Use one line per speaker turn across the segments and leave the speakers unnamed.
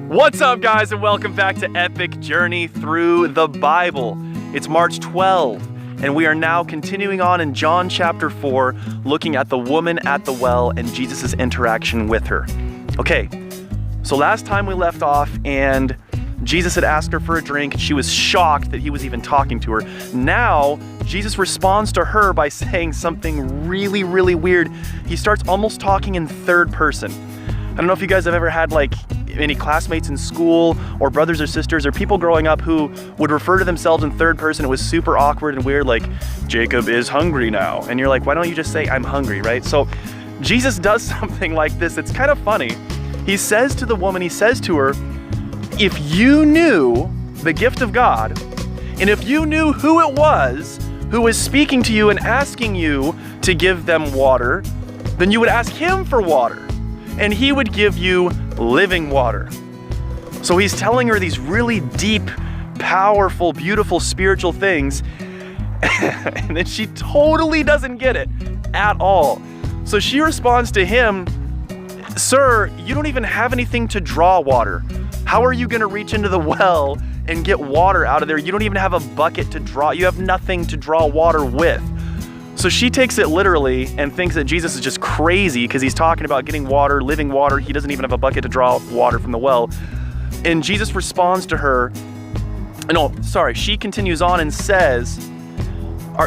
What's up, guys, and welcome back to Epic Journey Through the Bible. It's March 12, and we are now continuing on in John chapter 4, looking at the woman at the well and Jesus' interaction with her. Okay, so last time we left off, and Jesus had asked her for a drink. She was shocked that he was even talking to her. Now, Jesus responds to her by saying something really, really weird. He starts almost talking in third person. I don't know if you guys have ever had any classmates in school or brothers or sisters or people growing up who would refer to themselves in third person. It was super awkward and weird, like, Jacob is hungry now. And you're like, why don't you just say, I'm hungry, right? So Jesus does something like this. It's kind of funny. He says to the woman, he says to her, if you knew the gift of God, and if you knew who it was who was speaking to you and asking you to give them water, then you would ask him for water, and he would give you living water. So he's telling her these really deep, powerful, beautiful spiritual things, and then she totally doesn't get it at all. So she responds to him, sir, you don't even have anything to draw water. How are you gonna reach into the well and get water out of there? You don't even have a bucket to draw. You have nothing to draw water with. So she takes it literally and thinks that Jesus is just crazy because he's talking about getting water, living water. He doesn't even have a bucket to draw water from the well. And Jesus responds to her, she continues on and says,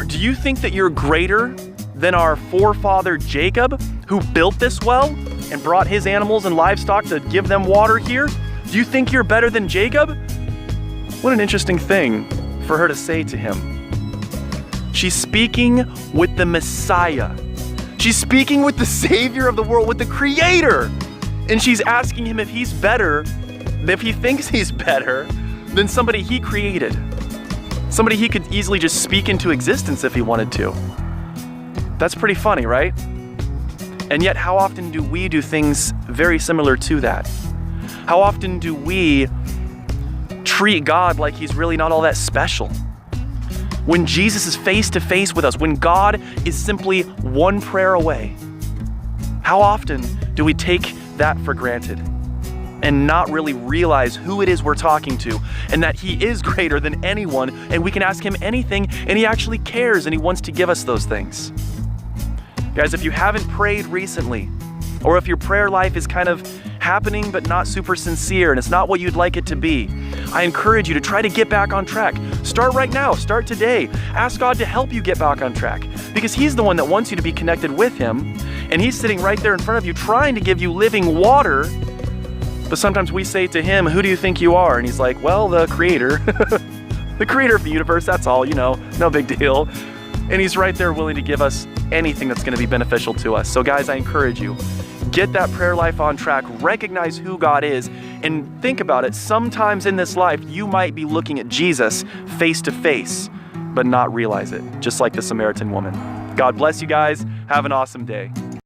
do you think that you're greater than our forefather Jacob, who built this well and brought his animals and livestock to give them water here? Do you think you're better than Jacob? What an interesting thing for her to say to him. She's speaking with the Messiah. She's speaking with the Savior of the world, with the Creator. And she's asking him if he's better, if he thinks he's better than somebody he created. Somebody he could easily just speak into existence if he wanted to. That's pretty funny, right? And yet, how often do we do things very similar to that? How often do we treat God like he's really not all that special? When Jesus is face to face with us, when God is simply one prayer away, how often do we take that for granted and not really realize who it is we're talking to and that he is greater than anyone and we can ask him anything and he actually cares and he wants to give us those things? Guys, if you haven't prayed recently, or if your prayer life is kind of happening but not super sincere and it's not what you'd like it to be, I encourage you to try to get back on track. Start right now, start today. Ask God to help you get back on track because he's the one that wants you to be connected with him, and he's sitting right there in front of you trying to give you living water. But sometimes we say to him, who do you think you are? And he's like, well, the creator, the creator of the universe, that's all, no big deal. And he's right there willing to give us anything that's gonna be beneficial to us. So guys, I encourage you, get that prayer life on track, recognize who God is, and think about it. Sometimes in this life, you might be looking at Jesus face to face, but not realize it, just like the Samaritan woman. God bless you guys. Have an awesome day.